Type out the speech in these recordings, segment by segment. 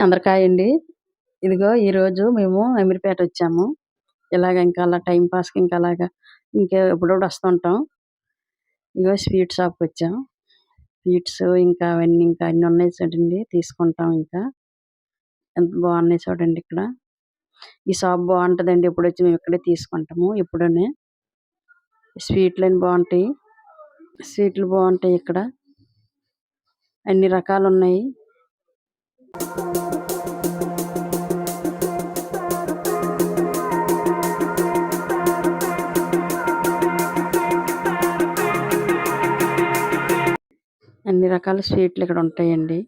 అందరికి హాయ్ అండి. ఇదిగో ఈరోజు మేము అమీర్పేట వచ్చాము. ఇలాగ ఇంకా అలా టైం పాస్‌కి ఇంకా అలాగా ఎప్పుడప్పుడు వస్తుంటాం. ఇదిగో స్వీట్ షాప్‌కి వచ్చాం. స్వీట్స్ ఇంకా అవన్నీ ఇంకా అన్నీ ఉన్నాయి చూడండి తీసుకుంటాం ఇంకా. ఎంత బాగున్నాయి చూడండి ఇక్కడ. ఈ షాప్ బాగుంటదండి. ఎప్పుడొచ్చి మేము ఇక్కడే తీసుకుంటాము ఎప్పుడూని. స్వీట్‌లన్నీ బాగుంటాయి. స్వీట్లు బాగుంటాయి ఇక్కడ. అన్ని రకాలు ఉన్నాయి. అన్ని రకాల స్వీట్లు ఇక్కడ ఉంటాయండి.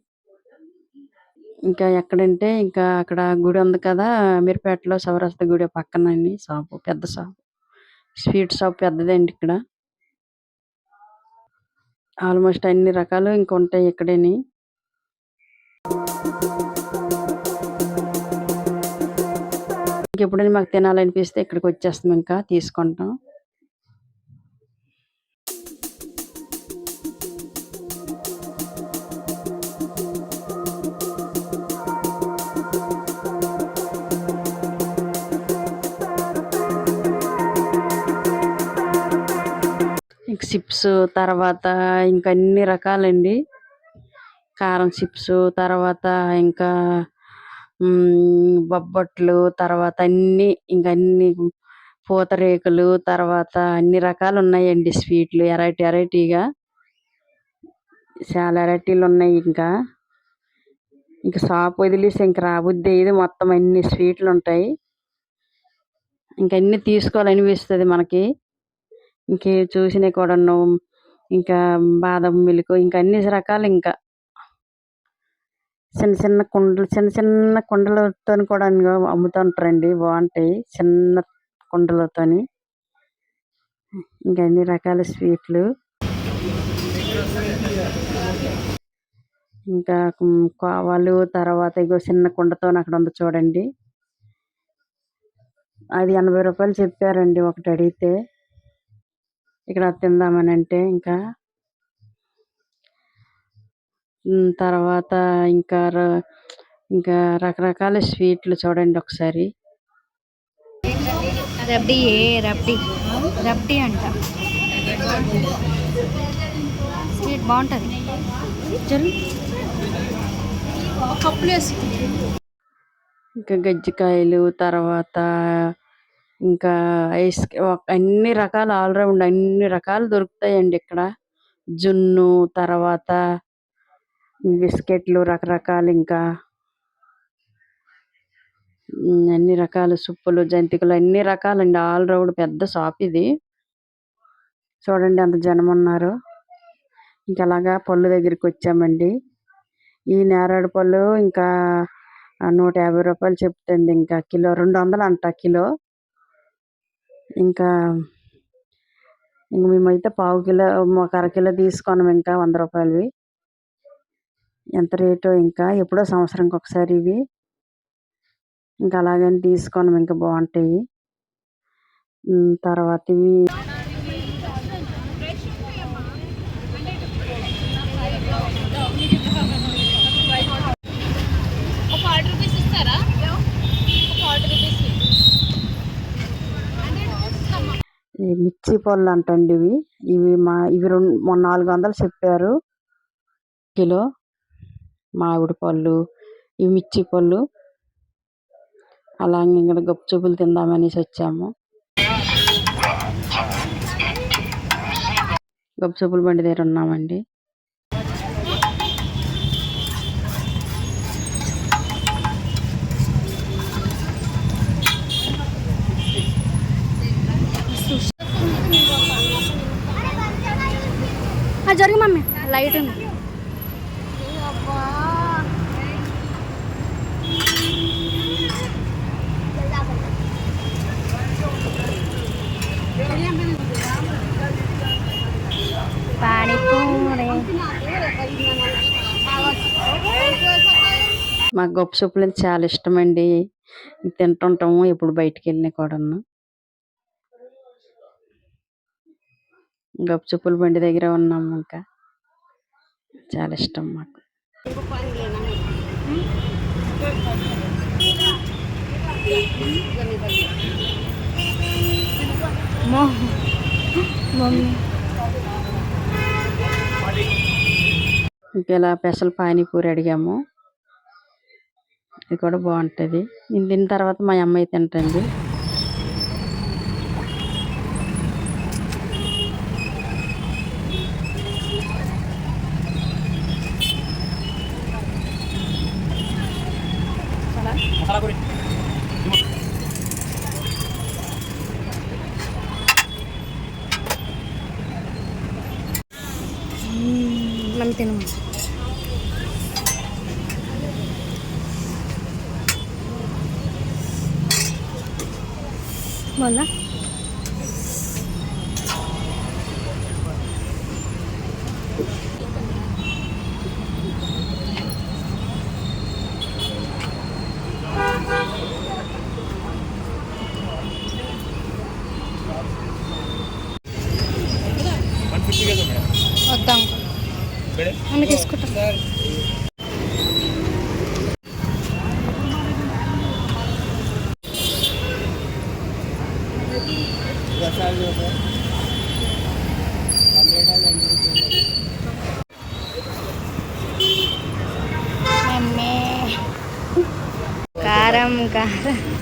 ఇంకా ఎక్కడంటే ఇంకా అక్కడ గుడి ఉంది కదా అమీర్పేటలో చౌరస్తా గుడి పక్కనండి షాపు. పెద్ద షాపు. స్వీట్ షాప్ పెద్దదండి ఇక్కడ. ఆల్మోస్ట్ అన్ని రకాలు ఇంక ఉంటాయి ఇక్కడేని. ఇంకెప్పుడైనా మాకు తినాలనిపిస్తే ఇక్కడికి వచ్చేస్తాం ఇంకా తీసుకుంటాం. ఇంక చిప్స్ తర్వాత ఇంకా అన్ని రకాలండి. కారం చిప్స్ తర్వాత ఇంకా బొబ్బట్లు తర్వాత అన్ని పూతరేకులు తర్వాత అన్ని రకాలు ఉన్నాయండి స్వీట్లు వెరైటీగా. చాలా వెరైటీలు ఉన్నాయి ఇంకా. ఇంక షాప్ వదిలేసి ఇంక రాబుద్ది అయ్యేది. మొత్తం అన్ని స్వీట్లు ఉంటాయి. ఇంక అన్ని తీసుకోవాలనిపిస్తుంది మనకి. ఇంకేవి చూసినవి కూడాను ఇంకా బాదం మిల్క్ ఇంకా అన్ని రకాలు ఇంకా చిన్న చిన్న కుండలతో కూడా అమ్ముతుంటారండి. బాగుంటాయి చిన్న కుండలతోని. ఇంకా అన్ని రకాల స్వీట్లు ఇంకా కోవాలు తర్వాత ఇగో చిన్న కుండతో అక్కడ ఉంది చూడండి. అది 80 రూపాయలు చెప్పారండి ఒకటి అడిగితే. ఇక్కడ తిందామని అంటే ఇంకా తర్వాత ఇంకా రకరకాల స్వీట్లు చూడండి ఒకసారి. రబ్డీ అంట స్వీట్ బాగుంటుంది. ఇంకా గజ్జికాయలు తర్వాత ఇంకా అన్ని రకాల ఆల్రౌండ్ అన్ని రకాలు దొరుకుతాయండి ఇక్కడ. జున్ను తర్వాత బిస్కెట్లు రకరకాలు ఇంకా అన్ని రకాల సుప్పులు జంతికలు అన్ని రకాలండి. ఆల్రౌండ్ పెద్ద షాప్ ఇది. చూడండి ఎంత జనం ఉన్నారు. ఇంకా అలాగా పళ్ళు దగ్గరికి వచ్చామండి. ఈ నేరేడు పళ్ళు ఇంకా 150 రూపాయలు చెప్తుంది. ఇంకా కిలో 200 అంట కిలో. ఇంకా మేమైతే పావు కిలో ఒక అరకిలో తీసుకున్నాం ఇంకా 100 రూపాయలవి. ఎంత రేటో ఇంకా ఎప్పుడో సంవత్సరంకి ఒకసారి ఇవి. ఇంకా అలాగని తీసుకున్నాం ఇంకా బాగుంటాయి. తర్వాత ఇవి మిర్చి పళ్ళు అంటండి ఇవి. ఇవి 400 చెప్పారు కిలో. మామిడి పళ్ళు ఇవి మిర్చి పళ్ళు. అలాగే ఇక్కడ గప్చుప్పులు తిందామనేసి వచ్చాము. గప్చుప్పుల బండి దగ్గర ఉన్నామండి. జరిగి మమ్మీ లైట్ ఉంది. మాకు గప్చుప్పులు అంటే చాలా ఇష్టం అండి. తింటుంటాము ఎప్పుడు బయటికి వెళ్ళినా కూడాను. గప్చుప్పుల బండి దగ్గర ఉన్నాము. ఇంకా చాలా ఇష్టం మాకు. మమ్మీ ఇంకా ఇలా స్పెషల్ పానీపూరి అడిగాము. ఇది కూడా బాగుంటుంది. నేను తిన్న తర్వాత మా అమ్మాయి తింటుంది. మమ్మీ తినము. బాగుందా? వద్దాం మమ్మీ తీసుకుంటాం. మమ్మీ కారం కారం